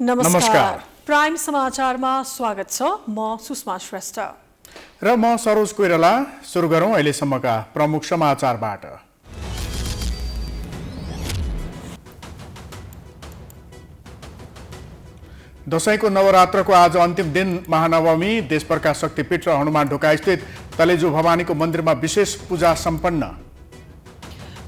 नमस्कार। प्राइम समाचारमा स्वागत छ। म सुषमा श्रेष्ठ र म सरोज कोइराला। सुरु गरौँ अहिलेसम्मका प्रमुख समाचारबाट। दशैंको नवरात्रको आज अन्तिम दिन महानवमी। देशभरका शक्तिपीठ र हनुमान ढोका स्थित तलेजु भवानीको मन्दिरमा विशेष पूजा सम्पन्न।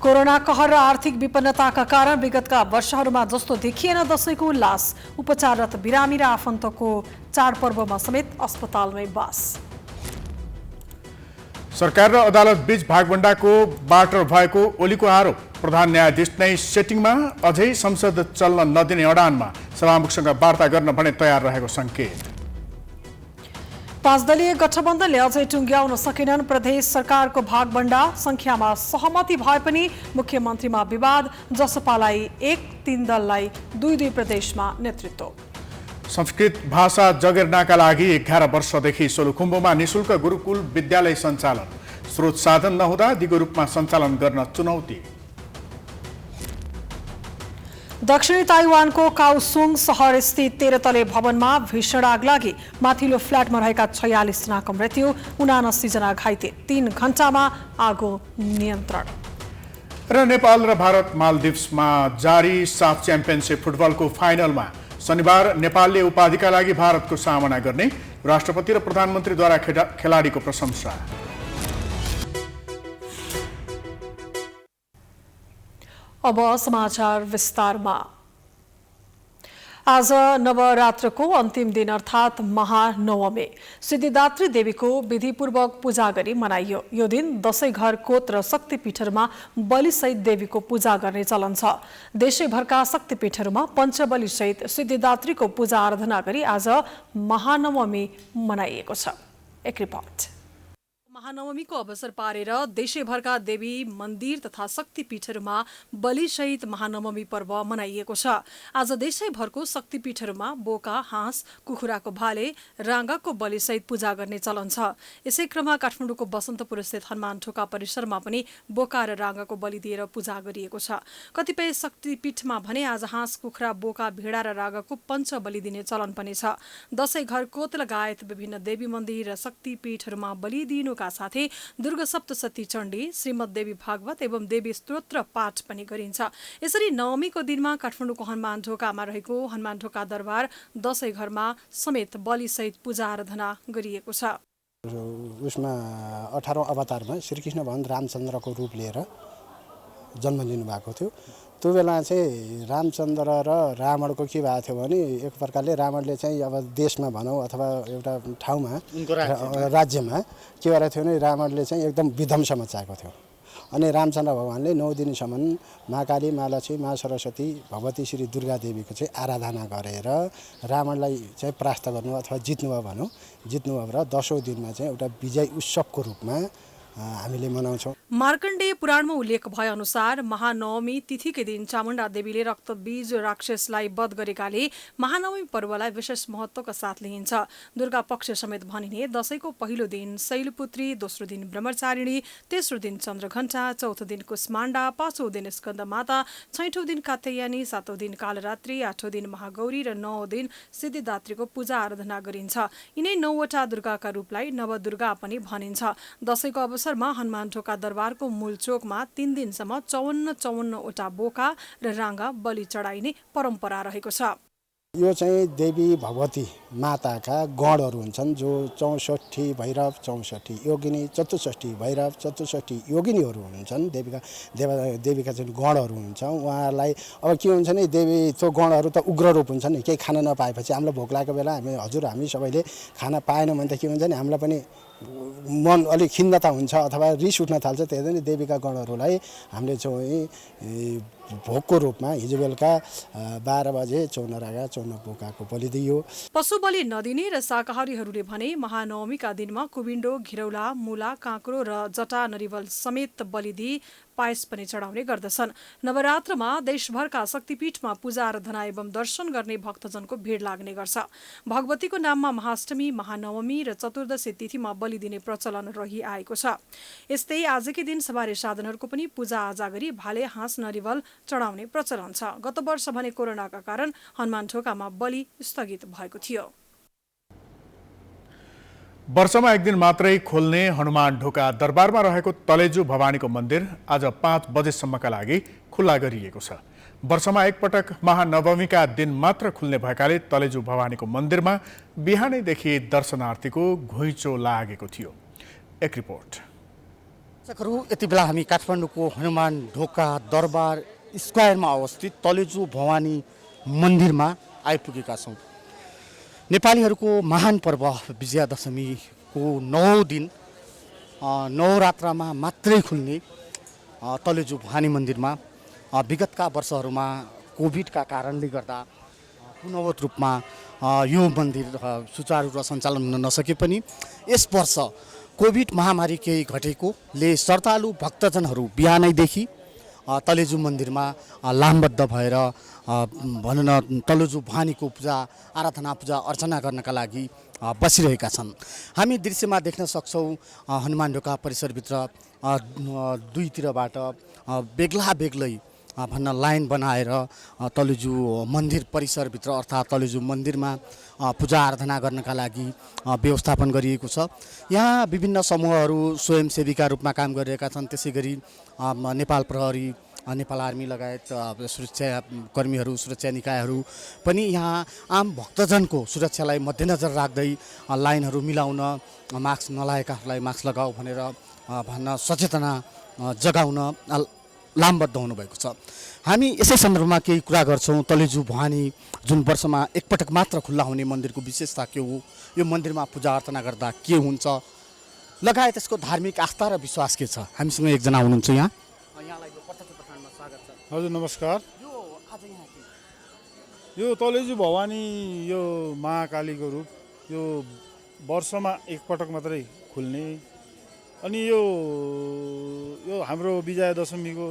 कोरोना कहर र आर्थिक विपन्नताका कारण विगतका वर्षहरूमा जस्तो देखिएन दशैंको उल्लास। उपचाररत बिरामी र आफन्तको चाडपर्वमा समेत अस्पतालमै बास। सरकार र अदालत बीच भागभण्डाको बाटो भएको ओलीको आरोप। प्रधान न्यायाधीश नै सेटिङमा, अझै संसद चल्न नदिने अडानमा। सभामुखसँग वार्ता गर्न भने तयार रहेको सङ्केत। 5 दलीय गठबन्धनले अझै टुङ्ग्याउन सकेनन् प्रदेश सरकारको भागभण्डा। संख्यामा सहमति भए पनि मुख्यमन्त्रीमा विवाद। जसपालाई 1-3 दललाई 2-2 प्रदेशमा नेतृत्व। संस्कृत भाषा जगेर्नाका लागि 11 वर्षदेखि सोलुखुम्बुमा निशुल्क गुरुकुल विद्यालय सञ्चालन। स्रोत साधन नहुँदा दिगो रूपमा सञ्चालन गर्न चुनौती। दक्षिणी ताइवानको काओसुङ सहर स्थित 13 तले भवनमा भीषण आग लागि। माथिल्लो फ्ल्याटमा रहेका 46 जनाको मृत्यु, 79 जना घाइते। 3 घण्टामा आगो नियन्त्रण। र नेपाल र भारत मालदिप्समा जारी साफ च्याम्पियनसिप फुटबलको फाइनलमा शनिबार नेपालले उपाधिका लागि भारतको सामना गर्ने। राष्ट्रपति र प्रधानमन्त्रीद्वारा खेलाडीको प्रशंसा। अब समाचार विस्तारमा। आज नवरात्रको अन्तिम दिन अर्थात् महानवमी सिद्धिदात्री देवीको विधिपूर्वक पूजा गरी मनाइयो। यो दिन दशैं घर कोत र शक्तिपीठहरूमा बलिसहित देवीको पूजा गर्ने चलन छ। देशैभरका शक्तिपीठहरूमा पञ्चबलिसहित सिद्धिदात्रीको पूजा आराधना गरी आज महानवमी मनाइएको छ। एक रिपोर्ट। महानवमीको अवसर पारेर देशैभरका देवी मन्दिर तथा शक्तिपीठहरूमा बलिसहित महानवमी पर्व मनाइएको छ। आज देशैभरको शक्तिपीठहरूमा बोका, हाँस, कुखुराको भाले, राँगाको बलिसहित पूजा गर्ने चलन छ। यसै क्रममा काठमाडौँको बसन्तपुर स्थित हनुमान ढोका परिसरमा पनि बोका र राँगाको बलि दिएर पूजा गरिएको छ। कतिपय शक्तिपीठमा भने आज हाँस, कुखुरा, बोका, भेडा र राँगाको पञ्च बलि दिने चलन पनि छ। दशैं घर कोत लगायत विभिन्न देवी मन्दिर र शक्तिपीठहरूमा बलि दिनुका साथै दुर्गा सप्तशती चण्डी, श्रीमद् देवी भागवत एवं देवी स्तोत्र पाठ पनि गरिन्छ। यसरी नवमीको दिनमा काठमाडौँको हनुमान ढोकामा रहेको हनुमान ढोका दरबार दशैं घरमा समेत बलिसहित पूजा आराधना गरिएको छ। उसमा 18औं अवतारमा श्रीकृष्ण भगवान रामचन्द्रको रूप लिएर जन्म लिनु भएको थियो। त्यो बेला चाहिँ रामचन्द्र र रावणको के भएको थियो भने एक प्रकारले रावणले चाहिँ अब देशमा भनौँ अथवा एउटा ठाउँमा राज्यमा के गरेको थियो भने रावणले चाहिँ एकदम विध्वंस मचाएको थियो। अनि रामचन्द्र भगवानले 9 दिनसम्म माँ काली, माँ लक्ष्मी, माँ सरस्वती, भगवती श्री दुर्गा देवीको चाहिँ आराधना गरेर रावणलाई चाहिँ परास्त गर्नु अथवा जित्नुभयो भनौँ। जित्नुभयो र 10औं दिनमा चाहिँ एउटा विजय उत्सवको रूपमा हामीले मनाउँछौँ। मार्कण्डेय पुराणमा उल्लेख भए अनुसार महानवमी तिथिकै दिन चामुण्डा देवीले रक्तबीज राक्षसलाई वध गरेकाले महानवमी पर्वलाई विशेष महत्त्वका साथ लिइन्छ। दुर्गा पक्ष समेत भनिने दशैंको पहिलो दिन शैलपुत्री, दोस्रो दिन ब्रह्मचारिणी, तेस्रो दिन चन्द्रघण्टा, चौथो दिन कुष्माण्डा, पाँचौं दिन स्कन्दमाता, छैठौं दिन कात्यायनी, सातौं दिन कालरात्रि, आठौं दिन महागौरी र 9औं दिन सिद्धिदात्रीको पूजा आराधना गरिन्छ। यिनै 9 वटा दुर्गाका रूपलाई नवदुर्गा पनि भनिन्छ। दशैंको अवसरमा हनुमान ढोका दरबारको मूल चोकमा 3 दिनसम्म 54 वटा बोका र राँगा बलि चढाइने परम्परा रहेको छ। यो चाहिँ देवी भगवती माताका गणहरू हुन्छन् जो 64 भैरव, 64 योगिनी, 64 भैरव, 64 योगिनीहरू हुन्छन्। देवीका चाहिँ गणहरू हुन्छ। उहाँहरूलाई अब के हुन्छ नि देवी त्यो गणहरू त उग्र रूप हुन्छ नि। केही खान नपाएपछि हामीलाई भोक लागेको बेला हामी सबैले खाना पाएनौँ भने त के हुन्छ नि हामीलाई पनि मन अलिक खिन्नता हुन्छ अथवा रिस उठ्न थाल्छ। त्यसैले देवीका गणहरूलाई हामीले चाहिँ भोगको रूपमा हिजो बेलुका 12 बजे 54 रागा 54 बोकाको बलि दियो। पशु बलि नदिने र शाकाहारीहरूले भने महानवमीका दिनमा कुबिन्डो, घिरौला, मुला, काँक्रो र जटा नरिवल समेत बलि दिई पायस पनि चढाउने गर्दछन्। नवरात्रमा देशभरका शक्तिपीठमा पूजा आराधना एवं दर्शन गर्ने भक्तजनको भिड लाग्ने गर्छ। भगवतीको नाममा महाअष्टमी, महानवमी र चतुर्दशी तिथिमा बलि दिने प्रचलन रहिआएको छ। यस्तै आजकै दिन सवारी साधनहरूको पनि पूजा आजा गरी भाले, हाँस, नरिवल चढाउने प्रचलन छ। गत वर्ष भने कोरोनाका कारण हनुमान ढोकामा बलि स्थगित भएको थियो। वर्षमा एक दिन मात्रै खोल्ने हनुमान ढोका दरबारमा रहेको तलेजु भवानीको मन्दिर आज 5 बजेसम्मका लागि खुल्ला गरिएको छ। वर्षमा एकपटक महानवमीका दिन मात्र खुल्ने भएकाले तलेजु भवानीको मन्दिरमा बिहानैदेखि दर्शनार्थीको घुइँचो लागेको थियो। एक रिपोर्ट। दर्शकहरू, यति बेला हामी काठमाडौँको हनुमान ढोका दरबार स्क्वायरमा अवस्थित तलेजु भवानी मन्दिरमा आइपुगेका छौँ। नेपालीहरूको महान पर्व विजयादशमीको 9 दिन नवरात्रमा मात्रै खुल्ने तलेजु भवानी मन्दिरमा विगतका वर्षहरूमा कोभिडका कारणले गर्दा पूर्णवत रूपमा यो मन्दिर सुचारू र सञ्चालन हुन नसके पनि यस वर्ष कोभिड महामारी केही घटेकोले श्रद्धालु भक्तजनहरू बिहानैदेखि तलेजु मन्दिरमा लामबद्ध भएर भनौँ न तलेजु भवानीको पूजा आराधना पूजा अर्चना गर्नका लागि बसिरहेका छन्। हामी दृश्यमा देख्न सक्छौँ हनुमान ढोका परिसरभित्र दुईतिरबाट बेग्ला बेग्लै भन्न लाइन बनाएर तलेजु मन्दिर परिसरभित्र अर्थात् तलेजु मन्दिरमा पूजा आराधना गर्नका लागि व्यवस्थापन गरिएको छ। यहाँ विभिन्न समूहहरू स्वयंसेवीका रूपमा काम गरिरहेका छन्। त्यसै गरी नेपाल प्रहरी, नेपाल आर्मी लगायत सुरक्षाकर्मीहरू, सुरक्षा निकायहरू पनि यहाँ आम भक्तजनको सुरक्षालाई मध्यनजर राख्दै लाइनहरू मिलाउन, मास्क नलाएकाहरूलाई मास्क लगाऊ भनेर भन्न सचेतना जगाउन लामबद्ध हुनुभएको छ। हामी यसै सन्दर्भमा केही कुरा गर्छौँ। तलेजु भवानी जुन वर्षमा एकपटक मात्र खुल्ला हुने मन्दिरको विशेषता के हो, यो मन्दिरमा पूजा अर्चना गर्दा के हुन्छ लगायत यसको धार्मिक आस्था र विश्वास के छ। हामीसँग एकजना हुनुहुन्छ यहाँलाई यो प्रत्यक्ष प्रसारणमा स्वागत छ। हजुर नमस्कार। यो आज यहाँ यो तलेजु भवानी यो महाकालीको रूप यो वर्षमा एकपटक मात्रै खुल्ने अनि यो हाम्रो विजया दशमीको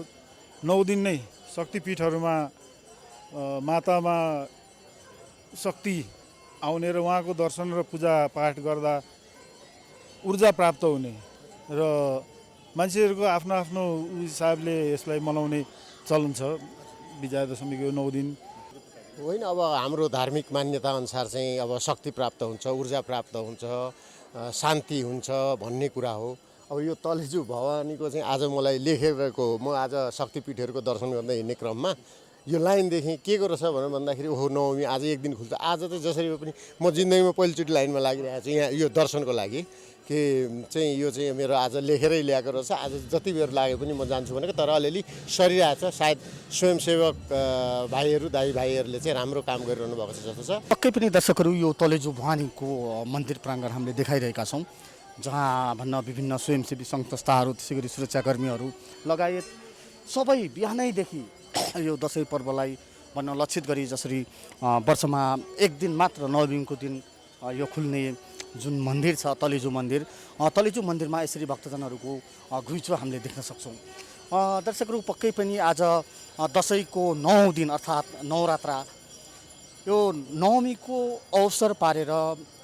9 दिन नै शक्तिपीठहरूमा मातामा शक्ति आउने र उहाँको दर्शन र पूजा पाठ गर्दा ऊर्जा प्राप्त हुने र मान्छेहरूको आफ्नो आफ्नो हिसाबले यसलाई मनाउने चलन छ। विजया दशमीको 9 दिन होइन, अब हाम्रो धार्मिक मान्यता अनुसार चाहिँ अब शक्ति प्राप्त हुन्छ, ऊर्जा प्राप्त हुन्छ, शान्ति हुन्छ भन्ने कुरा हो। अब यो तलेजु भवानीको चाहिँ आज मलाई लेखेको म आज शक्तिपीठहरूको दर्शन गर्दै हिँड्ने क्रममा यो लाइन देखेँ। के को रहेछ भनेर भन्दाखेरि ओहो नवमी आज एक दिन खुल्छ। आज चाहिँ जसरी पनि म जिन्दगीमा पहिलोचोटि लाइनमा लागिरहेको छु यहाँ यो दर्शनको लागि कि चाहिँ यो चाहिँ मेरो आज लेखेरै ल्याएको रहेछ। आज जति बेर लागे पनि म जान्छु भनेको, तर अलिअलि सरिरहेको छ। सायद स्वयंसेवक भाइहरू दाइ भाइहरूले चाहिँ राम्रो काम गरिरहनु भएको छ जस्तो छ। पक्कै पनि दर्शकहरू, यो तलेजु भवानीको मन्दिर प्राङ्गण हामीले देखाइरहेका छौँ, जहाँ भन्न विभिन्न स्वयंसेवी सङ्घ संस्थाहरू, त्यसै गरी सुरक्षाकर्मीहरू लगायत सबै बिहानैदेखि यो दसैँ पर्वलाई भन्न लक्षित गरी जसरी वर्षमा एक दिन मात्र नवमीको दिन यो खुल्ने जुन मन्दिर छ तलेजु मन्दिर, तलेजु मन्दिरमा यसरी भक्तजनहरूको घुइँचो हामीले देख्न सक्छौँ। दर्शकहरू, पक्कै पनि आज दसैँको 9 दिन अर्थात् नवरात्रा यो नवमीको अवसर पारेर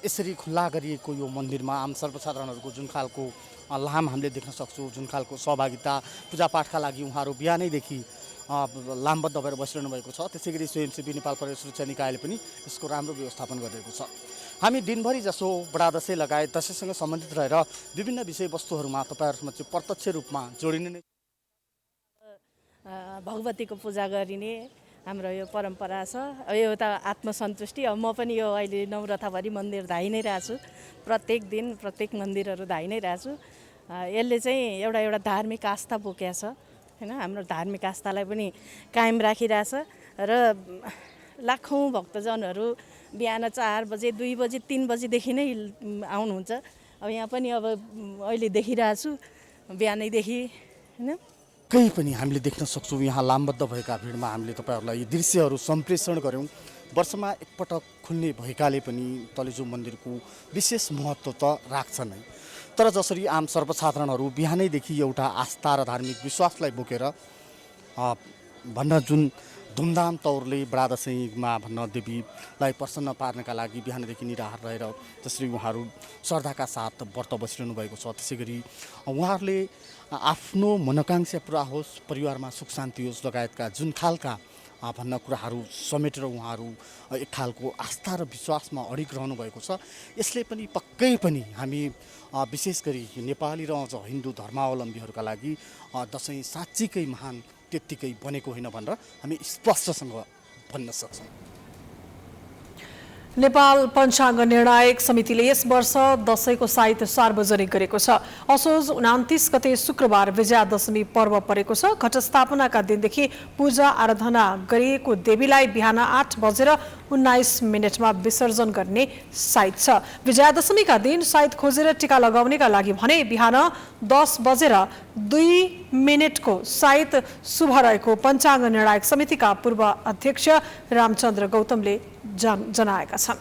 यसरी खुल्ला गरिएको यो मन्दिरमा आम सर्वसाधारणहरूको जुन खालको लाम हामीले देख्न सक्छौँ, जुन खालको सहभागिता पूजापाठका लागि उहाँहरू बिहानैदेखि लामबद्ध भएर बसिरहनु भएको छ। त्यसै गरी स्वयंसेवी नेपाल प्रहरी सुरक्षा निकायले पनि यसको राम्रो व्यवस्थापन गरिरहेको छ। हामी दिनभरि जसो बडा दसैँ लगायत दसैँसँग सम्बन्धित रहेर विभिन्न विषयवस्तुहरूमा तपाईँहरूसँग चाहिँ प्रत्यक्ष रूपमा जोडिने नै भगवतीको पूजा गरिने हाम्रो यो परम्परा छ। यो त आत्मसन्तुष्टि। अब म पनि यो अहिले नवरथाभरि मन्दिर धाइ नै रहेछु। प्रत्येक दिन प्रत्येक मन्दिरहरू धाइ नै रहेछु। यसले चाहिँ एउटा धार्मिक आस्था बोकेको छ हैन। हाम्रो धार्मिक आस्थालाई पनि कायम राखिरहेछ र लाखौँ भक्तजनहरू बिहान 4 बजे 2 बजे 3 बजेदेखि नै आउनुहुन्छ। अब यहाँ पनि अब अहिले देखिरहेछु बिहानैदेखि हैन। केही पनि हामीले देख्न सक्छौँ यहाँ लामबद्ध भएका भिडमा हामीले तपाईँहरूलाई यी दृश्यहरू सम्प्रेषण गऱ्यौँ। वर्षमा एकपटक खुल्ने भएकाले पनि तलेजु मन्दिरको विशेष महत्त्व त राख्छ नै। तर जसरी आम सर्वसाधारणहरू बिहानैदेखि एउटा आस्था र धार्मिक विश्वासलाई बोकेर भन्न जुन धुमधाम तौरले बडा दशैँमा भन्न देवीलाई प्रसन्न पार्नका लागि बिहानदेखि निराहार रहेर जसरी उहाँहरू श्रद्धाका साथ व्रत बसिरहनु भएको छ, त्यसै गरी उहाँहरूले आफ्नो मनोकांक्षा पुरा होस्, परिवारमा सुख शान्ति होस् लगायतका जुन खालका भन्न कुराहरू समेटेर उहाँहरू एक खालको आस्था र विश्वासमा अडिग रहनु भएको छ। यसले पनि पक्कै पनि हामी विशेष गरी नेपाली र अझ हिन्दू धर्मावलम्बीहरूका लागि दशैँ साँच्चीकै महान त्यत्तिकै बनेको होइन भनेर हामी स्पष्टसँग भन्न सक्छौँ। नेपाल पञ्चाङ्ग निर्णायक समितिले यस वर्ष दशैँको साइत सार्वजनिक गरेको छ। असोज 29 गते शुक्रबार विजयादशमी पर्व परेको छ। घटस्थापनाका दिनदेखि पूजा आराधना गरिएको देवीलाई बिहान 8:19 विसर्जन गर्ने साइत छ। विजयादशमीका दिन साइत खोजेर टीका लगाउनेका लागि भने बिहान 10:02 को साइत शुभ रहेको पञ्चाङ्ग निर्णायक समितिका पूर्व अध्यक्ष रामचन्द्र गौतमले जनाएका छन्।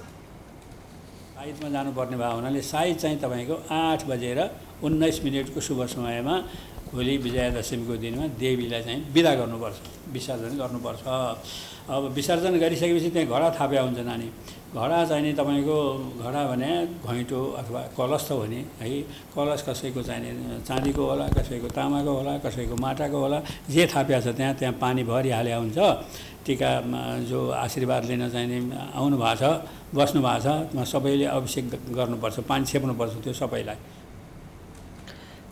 साइतमा जानुपर्ने भएको हुनाले साइत चाहिँ तपाईँको 8:19 को शुभ समयमा भोलि विजयादशमीको दिनमा देवीलाई चाहिँ बिदा गर्नुपर्छ, विसर्जन गर्नुपर्छ। अब विसर्जन गरिसकेपछि त्यहाँ घडा थाप्या हुन्छ नानी। घडा चाहिने तपाईँको घडा भने घैँटो अथवा कलश त हो नि है। कलश कसैको चाहिने चाँदीको होला, कसैको तामाको होला, कसैको माटाको होला, जे थाप्या छ त्यहाँ पानी भरिहाले हुन्छ। टीकामा जो आशीर्वाद लिन चाहिने आउनु भएको छ, बस्नु भएको छ, सबैले अभिषेक गर्नुपर्छ, पानी छेप्नुपर्छ त्यो सबैलाई।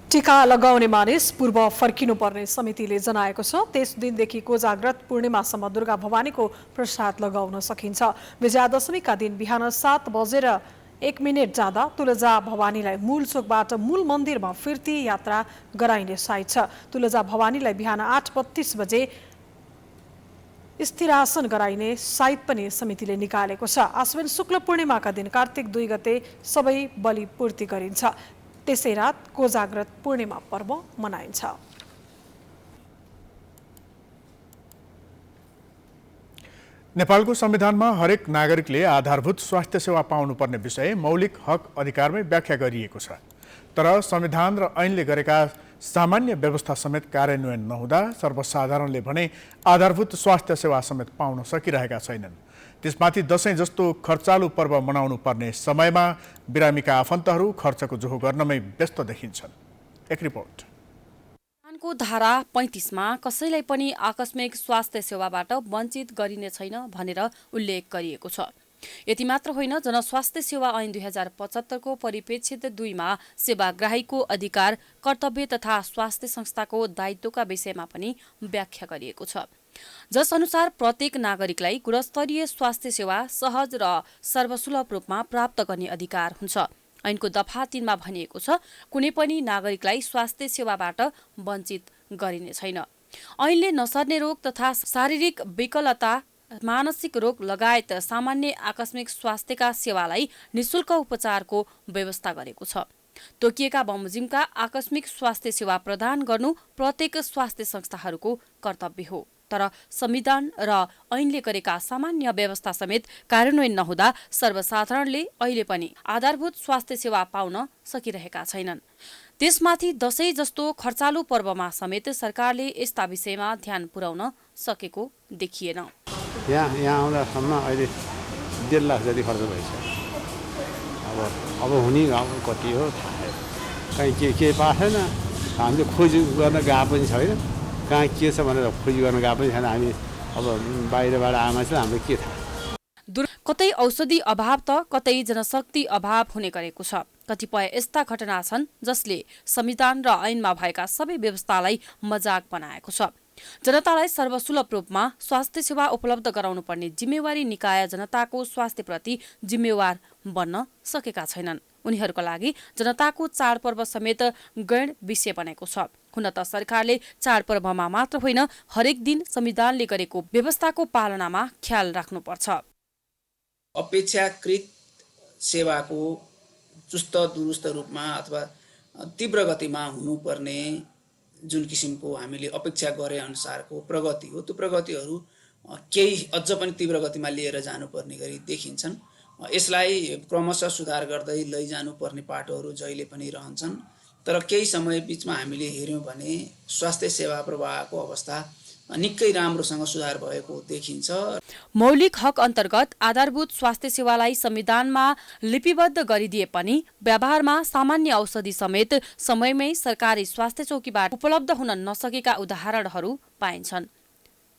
टीका लगाउने मानिस पूर्व फर्किनुपर्ने समितिले जनाएको छ। त्यस दिनदेखि कोजाग्रत पूर्णिमासम्म दुर्गा भवानीको प्रसाद लगाउन सकिन्छ। विजयादशमीका दिन बिहान 7:01 जाँदा तुलजा भवानीलाई मूल चोकबाट मूल मन्दिरमा फिर्ती यात्रा गराइने साइत छ। तुलजा भवानीलाई बिहान 8:32 बजे स्थिरासन गराइने साइत पनि समितिले निकालेको छ। आश्विन शुक्ल पूर्णिमाका दिन कार्तिक 2 गते सबै बलि पूर्ति गरिन्छ। त्यसै रात कोजाग्रत पूर्णिमा पर्व मनाइन्छ। नेपालको संविधानमा हरेक नागरिकले आधारभूत स्वास्थ्य सेवा पाउनुपर्ने विषय मौलिक हक अधिकारमै व्याख्या गरिएको छ। तर संविधान र ऐनले गरेका सामान्य व्यवस्था समेत कार्यान्वयन नहुँदा सर्वसाधारणले भने आधारभूत स्वास्थ्य सेवा समेत पाउन सकिरहेका छैनन्। त्यसमाथि दशैं जस्तो खर्चालु पर्व मनाउनु पर्ने समयमा बिरामीका आफन्तहरू खर्चको जोहो गर्नमै व्यस्त देखिन्छन्। एक रिपोर्ट। को धारा 35 मा कसैलाई पनि आकस्मिक स्वास्थ्य सेवाबाट वञ्चित गरिने छैन भनेर उल्लेख गरिएको छ। यति मात्र होइन, जनस्वास्थ्य सेवा ऐन 2075 को परिप्रेक्षित 2 मा सेवाग्राहीको अधिकार, कर्तव्य तथा स्वास्थ्य संस्थाको दायित्वका विषयमा पनि व्याख्या गरिएको छ, जस अनुसार प्रत्येक नागरिकलाई गुणस्तरीय स्वास्थ्य सेवा सहज र सर्वसुलभ रूपमा प्राप्त गर्ने अधिकार हुन्छ। ऐनको दफा 3 मा भनिएको छ, कुनै पनि नागरिकलाई स्वास्थ्य सेवाबाट वञ्चित गरिने छैन। ऐनले नसर्ने रोग तथा शारीरिक विकलता, मानसिक रोग लगायत सामान्य आकस्मिक स्वास्थ्यका सेवालाई निशुल्क उपचारको व्यवस्था गरेको छ। तोकिएका बमोजिमका आकस्मिक स्वास्थ्य सेवा प्रदान गर्नु प्रत्येक स्वास्थ्य संस्थाहरूको कर्तव्य हो। तर संविधान र ऐनले गरेका सामान्य व्यवस्था समेत कार्यान्वयन नहुँदा सर्वसाधारणले अहिले पनि आधारभूत स्वास्थ्य सेवा पाउन सकिरहेका छैनन्। त्यसमाथि दशैं जस्तो खर्चालु पर्वमा समेत सरकारले यस्ता विषयमा ध्यान पुर्याउन सकेको देखिएन। यहाँ आउँदासम्म अहिले 1.5 लाख जति खर्च भइसक्यो। अब हुने कति हो थाहा छैन। कहीँ के पाएको छैन, हामीले खोज गर्न गएको पनि छैन। कहाँ के छ भनेर खोजी गर्न गएको पनि छैन। हामी अब बाहिरबाट आमा चाहिँ हाम्रो के थाहा। कतै औषधि अभाव त कतै जनशक्ति अभाव हुने गरेको छ। कतिपय यस्ता घटना छन् जसले संविधान र ऐनमा भएका सबै व्यवस्थालाई मजाक बनाएको छ। जनतालाई सर्वसुलभ रूपमा स्वास्थ्य सेवा उपलब्ध गराउनु पर्ने जिम्मेवारी निकाय जनताको स्वास्थ्यप्रति जिम्मेवार बन्न सकेका छैनन्। उनीहरूका लागि जनताको चाडपर्व समेत गैर विषय बनेको छ। हुन त सरकारले चाडपर्वमा मात्र होइन, हरेक दिन संविधानले गरेको व्यवस्थाको पालनामा ख्याल राख्नुपर्छ। अपेक्षाकृत सेवाको चुस्त दुरुस्त रूपमा अथवा तीव्र गतिमा हुनुपर्ने जुन किसिमको हामीले अपेक्षा गरे अनुसारको प्रगति हो, त्यो प्रगतिहरू केही अझ पनि तीव्र गतिमा लिएर जानुपर्ने गरी देखिन्छन्। यसलाई क्रमशः सुधार गर्दै लैजानुपर्ने पाटोहरू जहिले पनि रहन्छन्। तर केही समय बिचमा हामीले हेऱ्यौँ भने स्वास्थ्य सेवा प्रवाहको अवस्था निकै राम्रोसँग सुधार भएको देखिन्छ। मौलिक हक अन्तर्गत आधारभूत स्वास्थ्य सेवालाई संविधानमा लिपिबद्ध गरिदिए पनि व्यवहारमा सामान्य औषधि समेत समयमै सरकारी स्वास्थ्य चौकीबाट उपलब्ध हुन नसकेका उदाहरणहरू पाइन्छन्।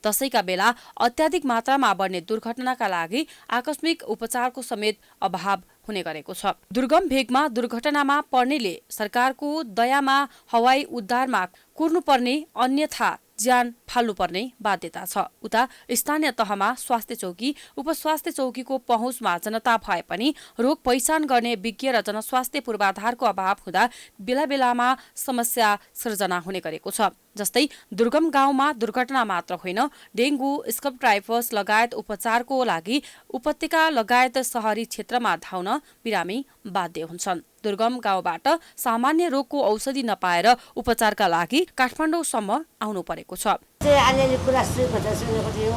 दशैंका बेला अत्याधिक मात्रामा बढ्ने दुर्घटनाका लागि आकस्मिक उपचारको समेत अभाव हुने गरेको छ। दुर्गम भेगमा दुर्घटनामा पर्नेले सरकारको दयामा हवाई उद्धारमा कुर्नुपर्ने, अन्यथा ज्यान फाल्नुपर्ने बाध्यता छ। उता स्थानीय तहमा स्वास्थ्य चौकी, उपस्वास्थ्य चौकीको पहुँचमा जनता भए पनि रोग पहिचान गर्ने विज्ञ र जनस्वास्थ्य पूर्वाधारको अभाव हुँदा बेला बेलामा समस्या सृजना हुने गरेको छ। जस्तै दुर्गम गाउँमा दुर्घटना मात्र होइन, डेङ्गु, स्कब टाइफस लगायत उपचारको लागि उपत्यका लगायत शहरी क्षेत्रमा धाउन बिरामी बाध्य हुन्छन्। दुर्गम गाउँबाट सामान्य रोगको औषधि नपाएर उपचारका लागि काठमाडौँसम्म आउनु परेको छ। अलिअलि कुरा सुनेको थियो,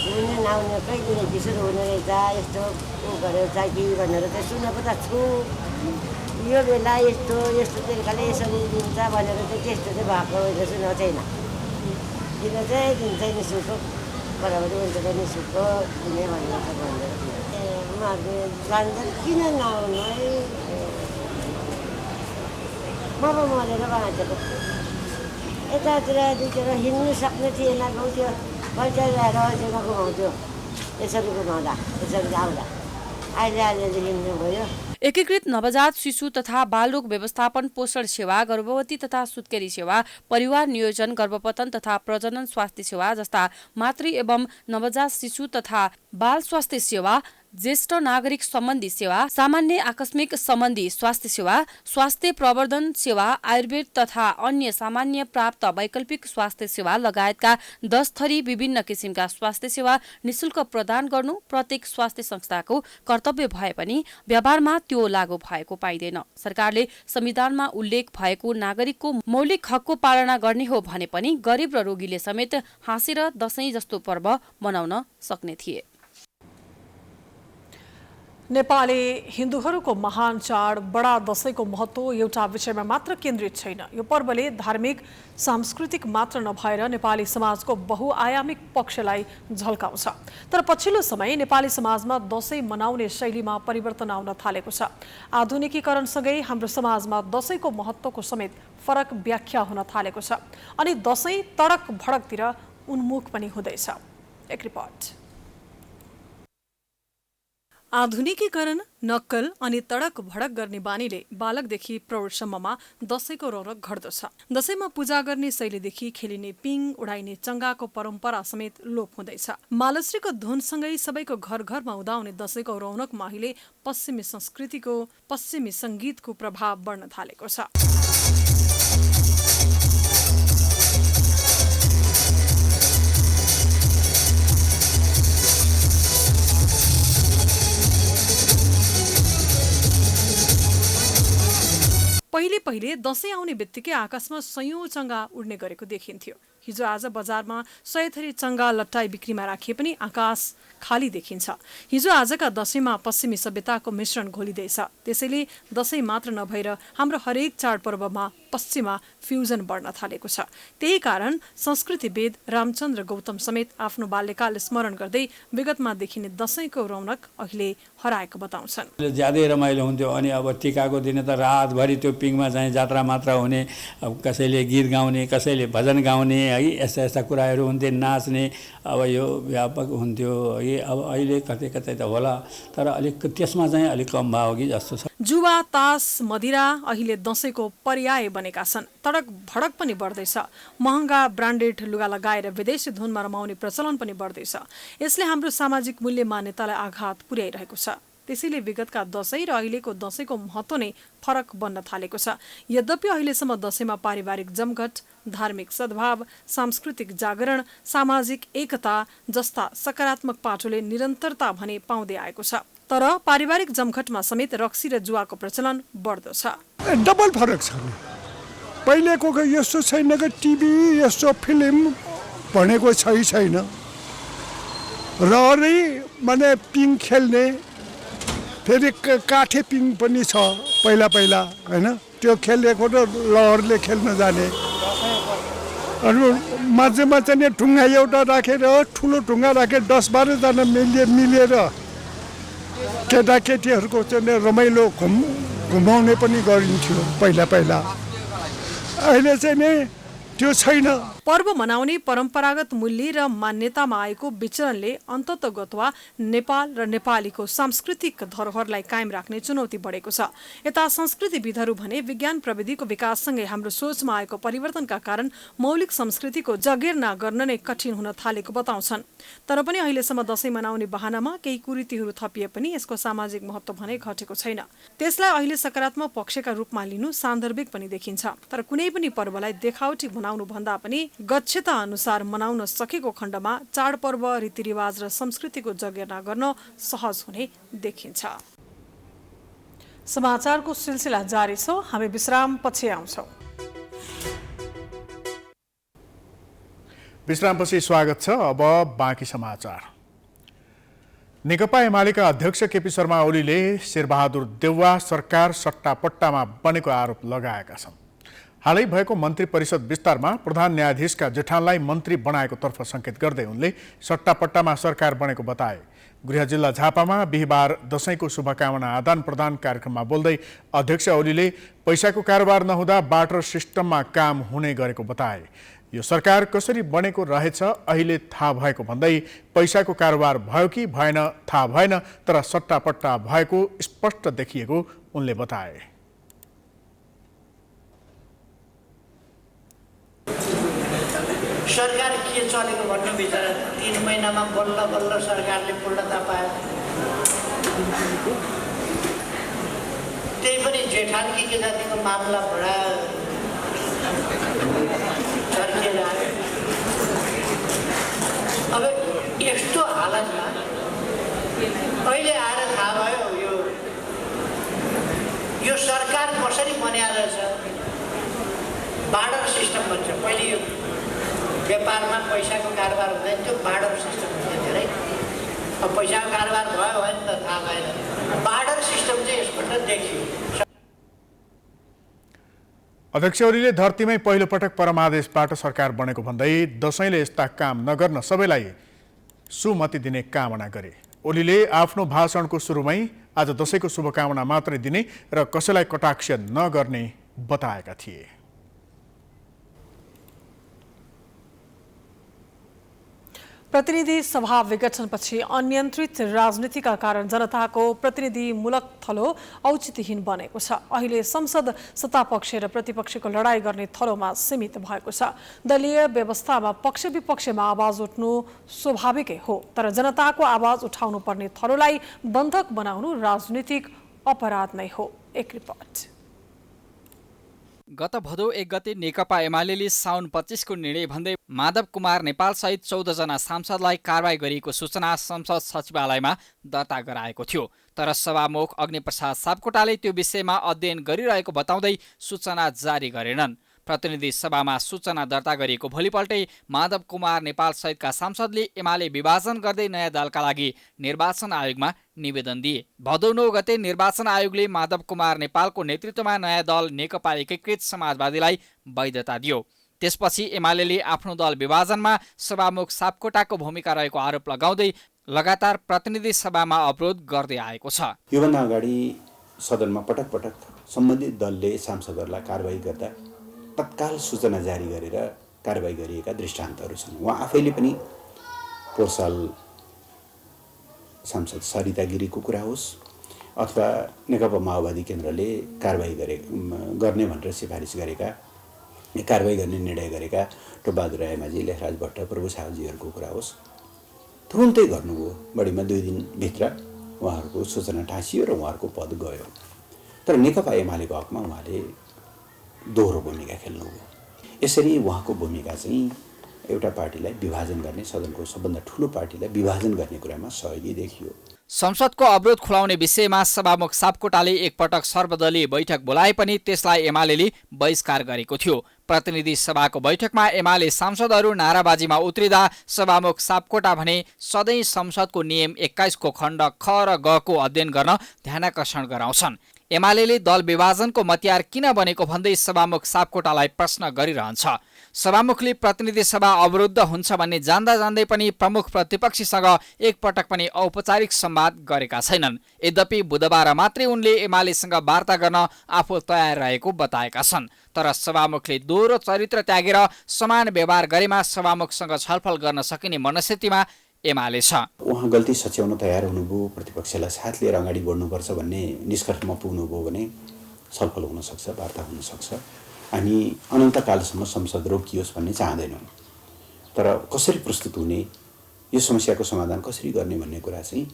हुने नहुने कहिले बिसुर हुने रहेछ, यस्तो गरेर चाहिँ कि भनेर चाहिँ सुनेको त छु। यो बेला यस्तो तरिकाले यसरी दिन्छ भनेर चाहिँ त्यस्तो चाहिँ भएको सुनेको छैन। किन चाहिँ दिन्छ नि सुको बराबरी हुन्छ नि सुको दिने भनेर भनेर उहाँहरूले जान्छ किन नआउनु है। म पो मरेर बाँचेको यतातिर दुईतिर हिँड्नु सक्ने थिएन, गाउँथ्यो पैसा ल्याएर अझैमा घुमाउँथ्यो। यसरी घुमाउँदा यसरी आउँदा अहिले हिँड्नु भयो। एकीकृत नवजात शिशु तथा बालरोग व्यवस्थापन, पोषण सेवा, गर्भवती तथा सुत्केरी सेवा, परिवार नियोजन, गर्भपतन तथा प्रजनन स्वास्थ्य सेवा जस्ता मातृ एवं नवजात शिशु तथा बाल स्वास्थ्य सेवा, ज्येष्ठ नागरिक सम्बन्धी सेवा, सामान्य आकस्मिक सम्बन्धी स्वास्थ्य सेवा, स्वास्थ्य प्रवर्धन सेवा, आयुर्वेद तथा अन्य सामान्य प्राप्त वैकल्पिक स्वास्थ्य सेवा लगायतका 10 थरी विभिन्न किसिमका स्वास्थ्य सेवा निशुल्क प्रदान गर्नु प्रत्येक स्वास्थ्य संस्थाको कर्तव्य भए पनि व्यवहारमा त्यो लागू भएको पाइँदैन। सरकारले संविधानमा उल्लेख भएको नागरिकको मौलिक हकको पालना गर्ने हो भने पनि गरिब र रोगीले समेत हाँसेर दशैं जस्तो पर्व मनाउन सक्ने थिए। नेपाली हिन्दूहरूको महान चाड बडा दशैंको महत्त्व एउटा विषयमा मात्र केन्द्रित छैन। यो पर्वले धार्मिक, सांस्कृतिक मात्र नभएर नेपाली समाजको बहुआयामिक पक्षलाई झल्काउँछ। तर पछिल्लो समय नेपाली समाजमा दशैं मनाउने शैलीमा परिवर्तन आउन थालेको छ। आधुनिकीकरणसँगै हाम्रो समाजमा दशैंको महत्त्वको समेत फरक व्याख्या हुन थालेको छ अनि दशैं तडक भडकतिर उन्मुख पनि हुँदैछ। एक रिपोर्ट। आधुनिकीकरण, नक्कल अनि तडक भडक गर्ने बानीले बालकदेखि प्रौढसम्ममा दशैंको रौनक घट्दो छ। दशैंमा पूजा गर्ने शैलीदेखि खेलिने पिङ, उडाइने चङ्गाको परम्परा समेत लोप हुँदैछ। मालश्रीको धुनसँगै सबैको घर घरमा उदाउने दशैंको रौनकमा अहिले पश्चिमी संस्कृतिको, पश्चिमी संगीतको प्रभाव बढ्न थालेको छ। पहिले दशैं आउने बित्तिकै आकाशमा सयौं चङ्गा उड्ने गरेको देखिन्थ्यो। हिजो आज बजारमा 100 थरी चङ्गा लट्टाई बिक्रीमा राखिए पनि आकाश खाली देखिन्छ। हिजो आजका दशैंमा पश्चिमी सभ्यताको मिश्रण घोलिँदैछ। त्यसैले दशैं मात्र नभएर हाम्रो हरेक चाडपर्वमा पश्चिमा फ्युजन बढ्न थालेको छ। त्यही कारण संस्कृतिविद रामचन्द्र गौतम समेत आफ्नो बाल्यकाल स्मरण गर्दै विगतमा देखिने दशैंको रौनक अहिले हराएको बताउँछन्। ज्यादै रमाइलो हुन्थ्यो अनि अब टिकाको दिन त रातभरि त्यो पिङमा चाहिँ जात्रा मात्रा हुने, अब कसैले गीत गाउने, कसैले भजन गाउने है, यस्ता यस्ता कुराहरू हुन्थे, नाच्ने। अब यो व्यापक हुन्थ्यो है। अब अहिले कतै कतै त होला, तर अलिक त्यसमा चाहिँ अलिक कम भयो कि जस्तो छ। जुवा, तास, मदिरा अहिले दशैंको पर्याय बनेका छन्। तडक भडक पनि बढ्दैछ। महँगा ब्रान्डेड लुगा लगाएर विदेशी धुनमा रमाउने प्रचलन पनि बढ्दैछ। यसले हाम्रो सामाजिक मूल्य मान्यतालाई आघात पुर्याइरहेको छ। त्यसैले विगतका दशैं र अहिलेको दशैंको महत्त्व नै फरक बन्न थालेको छ। यद्यपि अहिलेसम्म दशैंमा पारिवारिक जमघट, धार्मिक सद्भाव, सांस्कृतिक जागरण, सामाजिक एकता जस्ता सकारात्मक पाटोले निरन्तरता भने पाउँदै आएको छ। तर पारिवारिक जमघटमा समेत रक्सी र जुवाको प्रचलन बढ्दो छ। डबल फरक छ। पहिलेको यस्तो छैन कि टिभी यस्तो फिल्म भनेको छैन। रहरै माने पिङ खेल्ने फेरि काठे पिङ पनि छ पहिला होइन त्यो खेलेको र लहरले खेल्न जाने अनि माझमा चाहिँ ढुङ्गा एउटा राखेर ठुलो ढुङ्गा राखेर 10-12 जना मिलेर केटाकेटीहरूको चाहिँ रमाइलो घुमाउने पनि गरिन्थ्यो पहिला अहिले चाहिँ नि त्यो छैन। पर्व मनाउने परम्परागत मूल्य र मान्यतामा आएको विचरणले अन्ततगतवा नेपाल र नेपालीको सांस्कृतिक धरोहरलाई कायम राख्ने चुनौती बढेको छ। यता संस्कृतिविदहरू भने विज्ञान प्रविधिको विकाससँगै हाम्रो सोचमा आएको परिवर्तनका कारण मौलिक संस्कृतिको जगेर्ना गर्न नै कठिन हुन थालेको बताउँछन्। तर पनि अहिलेसम्म दशैं मनाउने बहानामा केही कुरीतिहरू थपिए पनि यसको सामाजिक महत्त्व भने घटेको छैन। त्यसलाई अहिले सकारात्मक पक्षका रूपमा लिनु सान्दर्भिक पनि देखिन्छ। तर कुनै पनि पर्वलाई देखावटी बनाउनु भन्दा पनि गच्छता अनुसार मनाउन सकेको खण्डमा चाडपर्व रीतिरिवाज र संस्कृतिको जगेर्ना गर्न सहज हुने देखिन्छ। समाचारको सिलसिला जारी छ, हामी विश्राम पछि आउँछौं। विश्रामपछि स्वागत छ। अब बाँकी समाचार। नेकपा एमालेका अध्यक्ष केपी शर्मा ओलीले शेरबहादुर देउवा सरकार सट्टापट्टामा बनेको आरोप लगाएका छन्। हालै भएको मन्त्री परिषद विस्तारमा प्रधान न्यायाधीशका जेठानलाई मन्त्री बनाएको तर्फ संकेत गर्दै उनले सट्टापट्टामा सरकार बनेको बताए। गृह जिल्ला झापामा बिहिबार दशैंको शुभकामना आदान प्रदान कार्यक्रममा बोल्दै अध्यक्ष ओलीले पैसाको कारोबार नहुँदा बार्टर सिस्टममा काम हुने गरेको बताए। यो सरकार कसरी बनेको रहेछ अहिले थाहा भएको भन्दै पैसाको कारोबार भयो कि भएन थाहा भएन, तर सट्टापट्टा भएको स्पष्ट देखिएको उनले बताए। सरकार के चलेको भन्ने विचार 3 महिनामा बल्ल सरकारले पूर्णता पायो। त्यही पनि जेठानकी के जातिको मामला बडा चर्केर आयो। अब यस्तो हालतमा अहिले आएर थाहा भयो यो सरकार कसरी बन्या रहेछ। बार्टर सिस्टम भन्छ। पहिले यो व्यापारमा पैसाको कारोबार हुँदैन थियो, बार्टर सिस्टम हुन्थ्यो धेरै। अब पैसाको कारोबार भयो भने त थाहा भएन। बार्टर सिस्टम चाहिँ यसपल्ट देखियो। अध्यक्ष ओलीले धरतीमै पहिलो पटक परमादेशबाट सरकार बनेको भन्दै दशैंले यस्ता काम नगर्न सबैलाई सुमति दिने कामना गरे। ओलीले आफ्नो भाषणको सुरुमै आज दशैंको शुभकामना मात्रै दिने र कसैलाई कटाक्ष नगर्ने बताएका थिए। प्रतिनिधि सभा विघटनपछि अनियन्त्रित राजनीतिका कारण जनताको प्रतिनिधिमूलक थलो औचित्यहीन बनेको छ। अहिले संसद सत्तापक्ष र प्रतिपक्षको लडाईँ गर्ने थलोमा सीमित भएको छ। दलीय व्यवस्थामा पक्ष विपक्षमा आवाज उठ्नु स्वाभाविकै हो, तर जनताको आवाज उठाउनु पर्ने थलोलाई बन्धक बनाउनु राजनीतिक अपराध नै हो। एक रिपोर्ट। गत भदौ 1 गते नेकपा एमालेले साउन 25 को निर्णय भन्दै माधव कुमार नेपाल सहित 14 जना सांसदलाई कारबाही गरिएको सूचना संसद सचिवालयमा दर्ता गराएको थियो। तर सभामुख अग्निप्रसाद सापकोटाले त्यो विषयमा अध्ययन गरिरहेको बताउँदै सूचना जारी गरेनन्। प्रतिनिधि सभामा सूचना दर्ता गरिएको भोलिपल्टै माधव कुमार नेपाल सहितका सांसदले एमाले विभाजन गर्दै नयाँ दलका लागि निर्वाचन आयोगमा निवेदन दिए। भदौ 9 गते निर्वाचन आयोगले माधव कुमार नेपालको नेतृत्वमा नयाँ दल नेकपा एकीकृत समाजवादीलाई वैधता दियो। त्यसपछि एमालेले आफ्नो दल विभाजनमा सभामुख सापकोटाको भूमिका रहेको आरोप लगाउँदै लगातार प्रतिनिधि सभामा अवरोध गर्दै आएको छ। योभन्दा अगाडि सदनमा पटक पटक सम्बन्धित दलले सांसदहरूलाई कारबाही गर्दा तत्काल सूचना जारी गरेर कारबाही गरिएका दृष्टान्तहरू छन्। उहाँ आफैले पनि पोहोर साल सांसद सरिता गिरीको कुरा होस् अथवा नेकपा माओवादी केन्द्रले कारबाही गर्ने भनेर सिफारिस गरेका, कारबाही गर्ने निर्णय गरेका टोपबहादुर रायमाझी, लेखराज भट्ट, प्रभु साहजीहरूको कुरा होस्, तुरुन्तै गर्नुभयो। बढीमा 2 दिनभित्र उहाँहरूको सूचना टाँसियो र उहाँहरूको पद गयो। तर नेकपा एमालेको हकमा उहाँले दोहोरो भूमिका खेल्नुभयो। यसरी उहाँको भूमिका चाहिँ एउटा पार्टीलाई विभाजन गर्ने, सदनको सबभन्दा ठुलो पार्टीलाई विभाजन गर्ने कुरामा सहयोगी देखियो। संसदको अवरोध खुलाउने विषयमा सभामुख सापकोटाले एकपटक सर्वदलीय बैठक बोलाए पनि त्यसलाई एमाले बहिष्कार गरेको थियो। प्रतिनिधि सभाको बैठकमा एमाले सांसदहरू नाराबाजीमा उत्रिँदा सभामुख सापकोटा भने सधैँ संसदको नियम 21 को खण्ड ख र ग को अध्ययन गर्न ध्यानाकर्षण गराउँछन्। एमाले दल विभाजनको मतियार किन बनेको भन्दै सभामुख सापकोटालाई प्रश्न गरिरहन्छ। सभामुखले प्रतिनिधि सभा अवरुद्ध हुन्छ भन्ने जान्दा जान्दै पनि प्रमुख प्रतिपक्षीसँग एकपटक पनि औपचारिक संवाद गरेका छैनन्। यद्यपि बुधबार मात्रै उनले एमालेसँग वार्ता गर्न आफू तयार रहेको बताएका छन्। तर सभामुखले दोहोरो चरित्र त्यागेर समान व्यवहार गरेमा सभामुखसँग छलफल गर्न सकिने मनस्थितिमा एमाले छ। उहाँ गल्ती सच्याउन तयार हुनुभयो, प्रतिपक्षलाई साथ लिएर अगाडि बढ्नुपर्छ भन्ने निष्कर्षमा पुग्नुभयो भने छलफल हुन सक्छ, वार्ता हुन सक्छ। हामी अनन्तकालसम्म संसद रोकियोस् भन्ने चाहँदैनौँ। तर कसरी प्रस्तुत हुने, यो समस्याको समाधान कसरी गर्ने भन्ने कुरा चाहिँ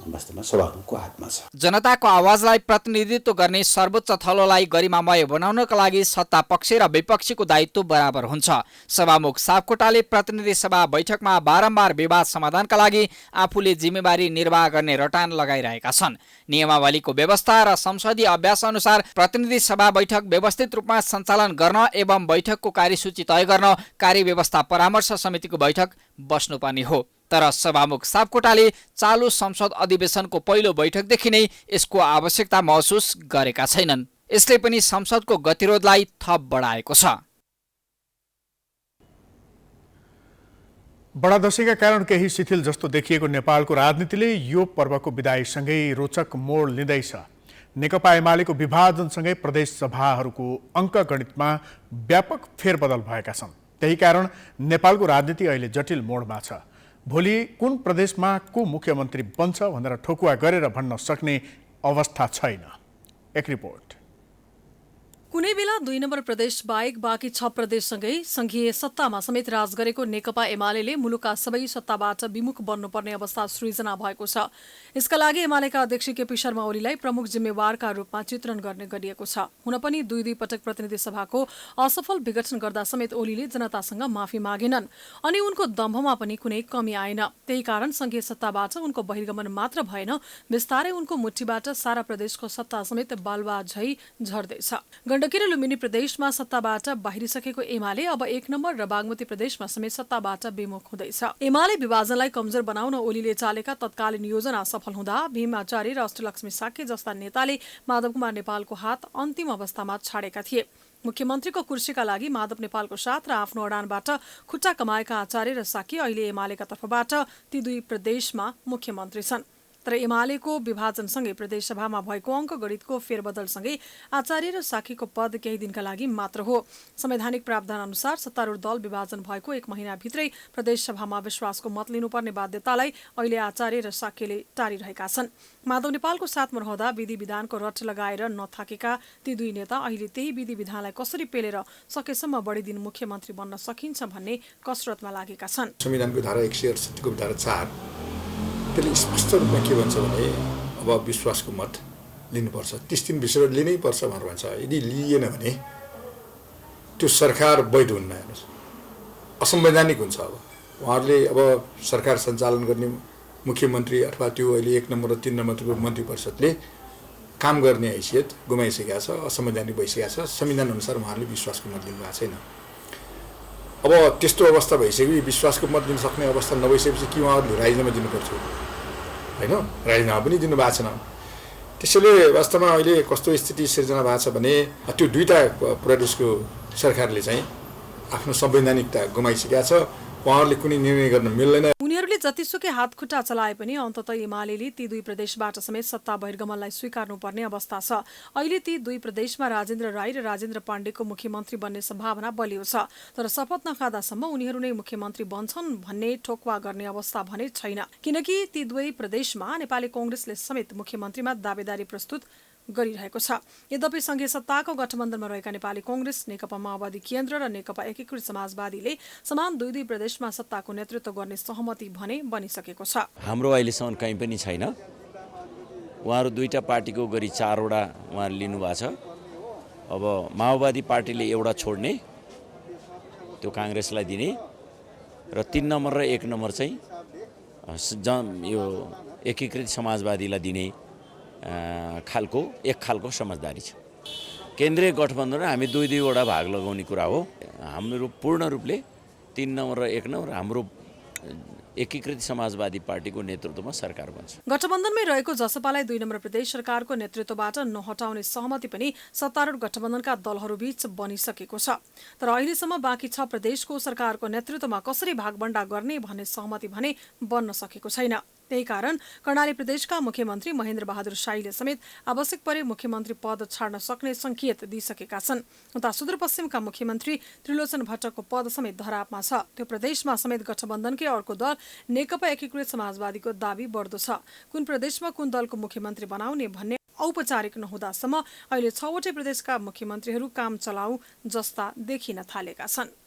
वास्तवमा सभामुखको हातमा छ। जनताको आवाजलाई प्रतिनिधित्व गर्ने सर्वोच्च थलोलाई गरिमामय बनाउनका लागि सत्ता पक्ष र विपक्षीको दायित्व बराबर हुन्छ। सभामुख सापकोटाले प्रतिनिधि सभा बैठकमा बारम्बार विवाद समाधानका लागि आफूले जिम्मेवारी निर्वाह गर्ने रटान लगाइरहेका छन्। नियमावलीको व्यवस्था र संसदीय अभ्यास अनुसार प्रतिनिधि सभा बैठक व्यवस्थित रूपमा सञ्चालन गर्न एवं बैठकको कार्यसूची तय गर्न कार्यव्यवस्था परामर्श समितिको बैठक बस्नुपर्ने हो। तर सभामुख सापकोटाले चालु संसद अधिवेशनको पहिलो बैठकदेखि नै यसको आवश्यकता महसुस गरेका छैनन्। यसले पनि संसदको गतिरोधलाई थप बढाएको छ। बडा दशैंका कारण केही शिथिल जस्तो देखिएको नेपालको राजनीतिले यो पर्वको विदाईसँगै रोचक मोड लिँदैछ। नेकपा एमालेको विभाजनसँगै प्रदेश सभाहरूको अङ्कगणितमा व्यापक फेरबदल भएका छन्। त्यही कारण नेपालको राजनीति अहिले जटिल मोडमा छ। भोलि कुन प्रदेशमा को मुख्यमन्त्री बन्छ भनेर ठोकुवा गरेर भन्न सक्ने अवस्था छैन। एक रिपोर्ट। कुनै बेला 2 नम्बर प्रदेश बाहेक बाँकी 6 प्रदेशसँगै संघीय सत्तामा समेत राज गरेको नेकपा एमाले मुलुकका सबै सत्ताबाट विमुख बन्नुपर्ने अवस्था सृजना भएको छ। यसका लागि एमालेका अध्यक्ष केपी शर्मा ओलीलाई प्रमुख जिम्मेवारका रूपमा चित्रण गर्ने गरिएको छ। हुन पनि 2 पटक प्रतिनिधि सभाको असफल विघटन गर्दा समेत ओलीले जनतासँग माफी मागेनन् अनि उनको दम्भमा पनि कुनै कमी आएन। त्यही कारण संघीय सत्ताबाट उनको बहिर्गमन मात्र भएन, बिस्तारै उनको मुठीबाट सारा प्रदेशको सत्ता समेत बालुवा झै झर्दैछ। गण्डकी र लुम्बिनी प्रदेशमा सत्ताबाट बाहिरिसकेको एमाले अब 1 नम्बर र बागमती प्रदेशमा समेत सत्ताबाट विमुख हुँदैछ। एमाले विभाजनलाई कमजोर बनाउन ओलीले चालेका तत्कालीन योजना सफल हुँदा भीम आचार्य र अष्टलक्ष्मी साक्य जस्ता नेताले माधव कुमार नेपालको हात अन्तिम अवस्थामा छाडेका थिए। मुख्यमन्त्रीको कुर्सीका लागि माधव नेपालको साथ र आफ्नो अडानबाट खुट्टा कमाएका आचार्य र साक्य अहिले एमालेका तर्फबाट ती 2 प्रदेशमा मुख्यमन्त्री छन्। तर एमालेको विभाजनसँगै प्रदेशसभामा भएको अङ्कगणितको फेरबदलसँगै आचार्य र साक्यको पद केही दिनका लागि मात्र हो। संवैधानिक प्रावधान अनुसार सत्तारूढ दल विभाजन भएको 1 महिनाभित्रै प्रदेशसभामा विश्वासको मत लिनुपर्ने बाध्यतालाई अहिले आचार्य र साक्यले टारिरहेका छन्। माधव नेपालको साथमा रहँदा विधि विधानको रट लगाएर नथाकेका ती 2 नेता अहिले त्यही विधि विधानलाई कसरी पेलेर सकेसम्म बढी दिन मुख्यमन्त्री बन्न सकिन्छ भन्ने कसरतमा लागेका छन्। संविधानको धारा 168 को धारा 4 त्यसले स्पष्ट रूपमा के भन्छ भने अब विश्वासको मत लिनुपर्छ, 30 दिन भित्र लिनै पर्छ भनेर भन्छ। यदि लिएन भने त्यो सरकार वैध हुन्न, हेर्नुहोस् असंवैधानिक हुन्छ। अब उहाँहरूले अब सरकार सञ्चालन गर्ने मुख्यमन्त्री अथवा त्यो अहिले 1 नम्बर र 3 नम्बरको मन्त्री परिषदले काम गर्ने हैसियत गुमाइसकेका छ, असंवैधानिक भइसकेका छ। संविधान अनुसार उहाँहरूले विश्वासको मत लिनु भएको छैन। अब त्यस्तो अवस्था भइसक्यो, विश्वासको मत दिन सक्ने अवस्था नभइसकेपछि के उहाँहरूले राजीनामा दिनुपर्छ होइन? राजीनामा पनि दिनु भएको छैन। त्यसैले वास्तवमा अहिले कस्तो स्थिति सिर्जना भएको छ भने त्यो 2टा प्रदेशको सरकारले चाहिँ आफ्नो संवैधानिकता गुमाइसकेका छ। उहाँहरूले कुनै निर्णय गर्न मिल्दैन। उनीहरूले जतिसुकै हात खुट्टा चलाए पनि अन्ततः एमालेले ती 2 प्रदेशबाट समेत सत्ता बहिर्गमनलाई स्वीकार्नुपर्ने अवस्था छ। अहिले ती 2 प्रदेशमा राजेन्द्र राई र राजेन्द्र पाण्डेको मुख्यमन्त्री बन्ने सम्भावना बलियो छ। तर शपथ नखाँदासम्म उनीहरू नै मुख्यमन्त्री बन्छन् भन्ने ठोक्वा गर्ने अवस्था भने छैन, किनकि ती 2 प्रदेशमा नेपाली कांग्रेसले समेत मुख्यमन्त्रीमा दावेदारी प्रस्तुत गरिरहेको छ। यद्यपि संघीय सत्ताको गठबन्धनमा रहेका नेपाली कांग्रेस, नेकपा माओवादी केन्द्र र नेकपा एकीकृत समाजवादीले समान 2 प्रदेशमा सत्ताको नेतृत्व गर्ने सहमति भने बनिसकेको छ। हाम्रो अहिलेसम्म कहीँ पनि छैन। उहाँहरू 2टा पार्टीको गरी 4वटा उहाँहरूले लिनुभएको छ। अब माओवादी पार्टीले एउटा छोड्ने, त्यो काङ्ग्रेसलाई दिने र 3 नम्बर र 1 नम्बर चाहिँ यो एकीकृत समाजवादीलाई दिने एक खालको समझदारी छ। केन्द्रीय गठबन्धनमा हामी दुईवटा भाग लगाउने कुरा हो। हाम्रो पूर्ण रूपले 3 नम्बर र 1 नम्बर हाम्रो एकीकृत समाजवादी पार्टीको नेतृत्वमा सरकार बन्छ। गठबन्धनमै रहेको जसपालाई 2 नम्बर प्रदेश सरकारको नेतृत्वबाट नहटाउने सहमति पनि सत्तारूढ गठबन्धनका दलहरूबीच बनिसकेको छ। तर अहिलेसम्म बाँकी 6 प्रदेशको सरकारको नेतृत्वमा कसरी भागबण्डा गर्ने भन्ने सहमति भने बन्न सकेको छैन। त्यही कारण कर्णाली प्रदेशका मुख्यमन्त्री महेन्द्र बहादुर शाहीले समेत आवश्यक परे मुख्यमन्त्री पद छाड्न सक्ने संकेत दिइसकेका छन्। उता सुदूरपश्चिमका मुख्यमन्त्री त्रिलोचन भट्टको पद समेत धरापमा छ। त्यो प्रदेशमा समेत गठबन्धनकै अर्को दल नेकपा एकीकृत समाजवादीको दाबी बढ्दो छ। कुन प्रदेशमा कुन दलको मुख्यमन्त्री बनाउने भन्ने औपचारिक नहुँदासम्म अहिले 6वटै प्रदेशका मुख्यमन्त्रीहरू काम चलाउ जस्ता देखिन थालेका छन्।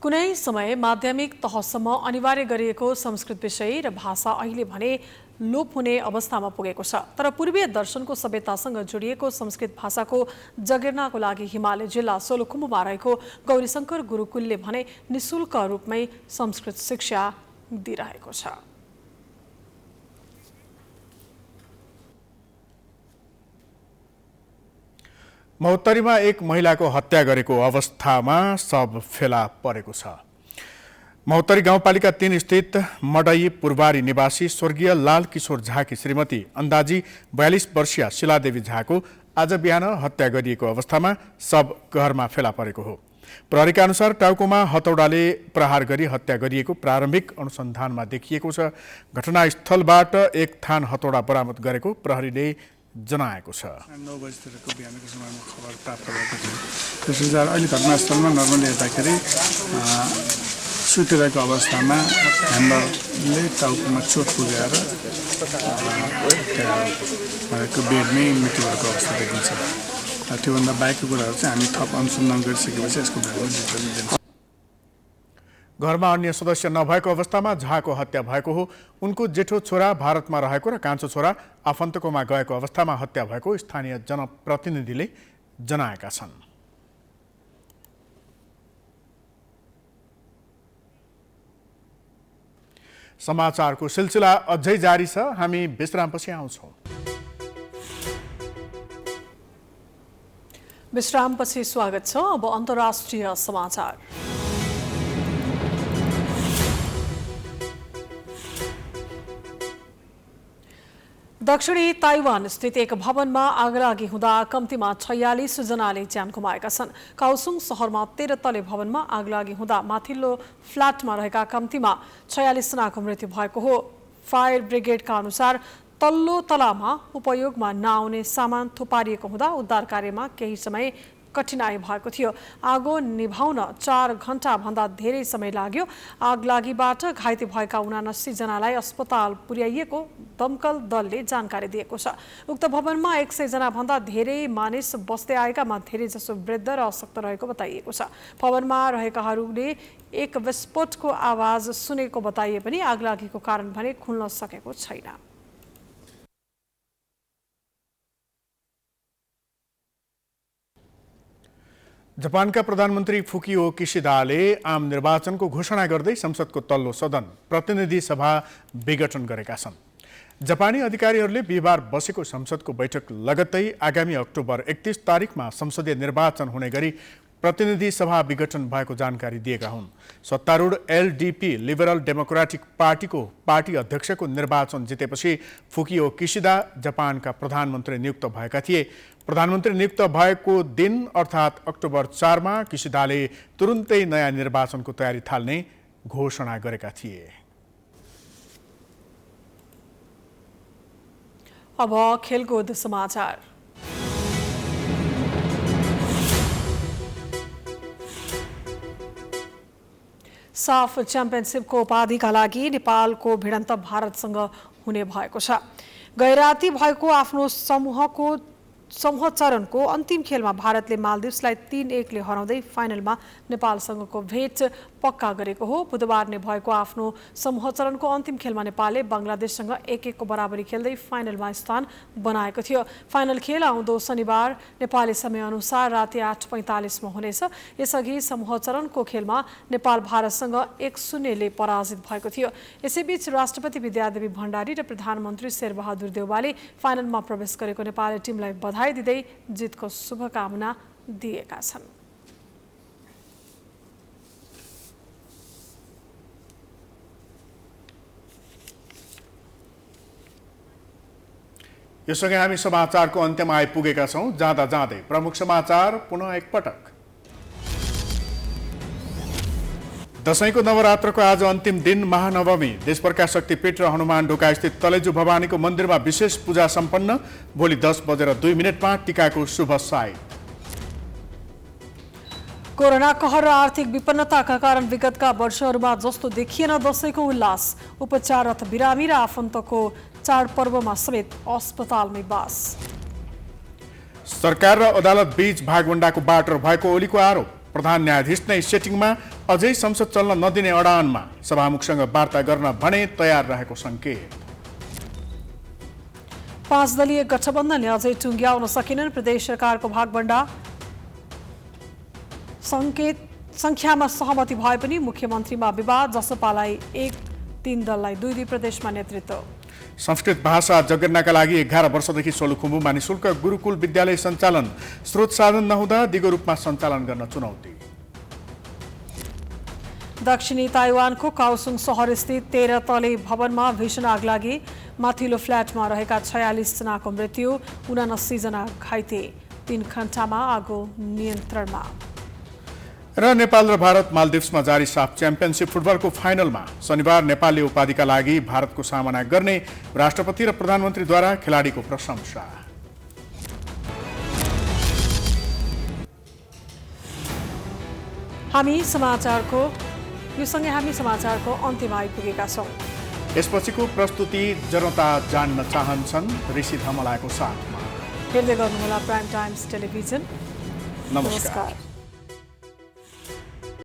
कुनै समय माध्यमिक तहसम्म अनिवार्य गरिएको संस्कृत विषय र भाषा अहिले भने लोप हुने अवस्थामा पुगेको छ। तर पूर्वीय दर्शनको सभ्यतासँग जोडिएको संस्कृत भाषाको जगेर्नाको लागि हिमालय जिल्ला सोलुखुम्बुमा रहेको गौरीशङ्कर गुरुकुलले भने निशुल्क रूपमै संस्कृत शिक्षा दिइरहेको छ। महोत्तरीमा एक महिलाको हत्या गरेको अवस्थामा शव फेला परेको छ। महोत्तरी गाउँपालिका 3 स्थित मडई पूर्वारी निवासी स्वर्गीय लाल किशोर झाकी श्रीमती अन्दाजी 42 वर्षीय शिलादेवी झाको आज बिहान हत्या गरिएको अवस्थामा शव घरमा फेला परेको हो। प्रहरीका अनुसार टाउकोमा हतौडाले प्रहार गरी हत्या गरिएको प्रारम्भिक अनुसन्धानमा देखिएको छ। घटनास्थलबाट 1 थान हतौडा बरामद गरेको प्रहरीले जनाएको छ। 9 बजीतिरको बिहानको समयमा खबर प्राप्त भएको थियो। त्यसपछि अहिले घटनास्थलमा नर्मली हेर्दाखेरि सुतिरहेको अवस्थामा ह्यान्डलले टाउकोमा चोट पुगेर भएको बेडमै मृत्यु भएको अवस्था देखिन्छ। त्योभन्दा बाहेकको कुराहरू चाहिँ हामी थप अनुसन्धान गरिसकेपछि यसको बारेमा डिटेल दिन्छौँ। घरमा अन्य सदस्य नभएको अवस्थामा झाको हत्या भएको हो। उनको जेठो छोरा भारतमा रहेको र कान्छो छोरा आफन्तकोमा गएको अवस्थामा हत्या भएको स्थानीय जनप्रतिनिधिले जनाएका छन्। समाचारको सिलसिला अझै जारी छ। हामी विश्रामपछि आउँछौँ। विश्रामपछि स्वागत छ। अब अन्तर्राष्ट्रिय समाचार। दक्षिणी ताइवान स्थित एक भवनमा आगलागी हुँदा कम्तीमा 46 जनाले ज्यान गुमाएका छन्। काओसुङ शहरमा 13 तले भवनमा आगलागी हुँदा माथिल्लो फ्ल्याटमा रहेका कम्तीमा 46 जनाको मृत्यु भएको हो। फायर ब्रिगेडका अनुसार तल्लो तलामा उपयोगमा नआउने सामान थुपारिएको हुँदा उद्धार कार्यमा केही समय कठिनाई भएको थियो। आगो निभाउन 4 घण्टाभन्दा धेरै समय लाग्यो। आगलागीबाट घाइते भएका 79 जनालाई अस्पताल पुर्याइएको दमकल दलले जानकारी दिएको छ। उक्त भवनमा 100 जनाभन्दा धेरै मानिस बस्दै आएकामा धेरै जसो वृद्ध र अशक्त रहेको बताइएको छ। भवनमा रहेकाहरूले एक विस्फोटको आवाज सुनेको बताइए पनि आगलागीको कारण भने खुल्न सकेको छैन। जापानका प्रधानमन्त्री फुकियो किसिदाले आम निर्वाचनको घोषणा गर्दै संसदको तल्लो सदन प्रतिनिधि सभा विघटन गरेका छन्। जापानी अधिकारीहरूले बिहिबार बसेको संसदको बैठक लगत्तै आगामी अक्टोबर 31 तारिखमा संसदीय निर्वाचन हुने गरी प्रतिनिधि सभा विघटन भएको जानकारी दिएका हुन्। सत्तारूढ एलडीपी लिबरल डेमोक्रेटिक पार्टीको पार्टी अध्यक्षको निर्वाचन जितेपछि फुकियो किसिदा जापानका प्रधानमन्त्री नियुक्त भएका थिए। प्रधानमन्त्री नियुक्त भएको दिन अर्थात् अक्टोबर 4 मा किसिदाले तुरुन्तै नयाँ निर्वाचनको तयारी थाल्ने घोषणा गरेका थिए। अब खेलकुद समाचार। साफ च्याम्पियनसिपको उपाधिका लागि नेपालको भिडन्त भारतसँग हुने भएको छ। गैराती भएको आफ्नो समूह चरणको अन्तिम खेलमा भारतले मालदिभ्सलाई 3-1 ले हराउँदै फाइनलमा नेपालसँगको भेट पक्का गरेको हो। बुधबार नै भएको आफ्नो समूह चरणको अन्तिम खेलमा नेपालले बङ्गलादेशसँग 1-1 को बराबरी खेल्दै फाइनलमा स्थान बनाएको थियो। फाइनल खेल आउँदो शनिबार नेपाली समयअनुसार राति 8:45 मा हुनेछ। यसअघि समूह चरणको खेलमा नेपाल भारतसँग 1-0 ले पराजित भएको थियो। यसैबीच राष्ट्रपति विद्यादेवी भण्डारी र प्रधानमन्त्री शेरबहादुर देउवाले फाइनलमा प्रवेश गरेको नेपाली टिमलाई बधाई दिँदै जितको शुभकामना दिएका छन्। यससँगै हामी समाचारको अन्त्यमा आइपुगेका छौं। जाँदा जाँदै प्रमुख समाचार पुनः एकपटक। दशैंको नवरात्रको आज अन्तिम दिन महानवमी। देशभरका शक्तिपीठ र हनुमान ढोका स्थित तलेजु भवानीको मन्दिरमा विशेष पूजा सम्पन्न। भोलि 10:02 टीकाको शुभ साई। कोरोना कहर र आर्थिक विपन्नताका कारण विगतका वर्षहरूमा जस्तो देखिएन दशैंको उल्लास। उपचाररत बिरामी र आफन्तको चाडपर्वमा समेत अस्पतालमै बास। सरकार र अदालत बीच भागवण्डाको बाटो भएको ओलीको आरोप। प्रधान न्यायाधीश नै सेटिङमा अझै संसद चल्न नदिने अडानमा। सभामुखसँग वार्ता गर्न भने तयार रहेको संकेत। 5 दलीय गठबन्धनले अझै टुङ्ग्याउन सकेनन् प्रदेश सरकारको भागवण्डा। संख्यामा सहमति भए पनि मुख्यमन्त्रीमा विवाद। जसपालाई 1-3 दललाई 2 प्रदेशमा नेतृत्व। संस्कृत भाषा जगेर्नका लागि 11 वर्षदेखि सोलुखुम्बुमा निशुल्क गुरुकुल विद्यालय सञ्चालन। स्रोत साधन नहुँदा दिगो रूपमा सञ्चालन गर्न चुनौती। दक्षिणी ताइवानको काओसुङ सहरस्थित 13 तले भवनमा भीषण आगलागी। माथिल्लो फ्ल्याटमा रहेका 46 जनाको मृत्यु, 79 जना घाइते। 3 घण्टामा आगो नियन्त्रणमा। र नेपाल र भारत मालदिप्समा जारी साफ च्याम्पियनसिप फुटबलको फाइनलमा शनिबार नेपालले उपाधिका लागि भारतको सामना गर्ने राष्ट्रपति र प्रधानमन्त्रीद्वारा खेलाडीको प्रशंसा। यो सँगै हामी समाचारको अन्त्यमा आइपुगेका छौं। यसपछिको प्रस्तुति जनता जान्न चाहन्छन् ऋषि धमलाको साथमा। हेर्दै गर्नुहोला प्राइम टाइम्स टेलिभिजन। नमस्कार।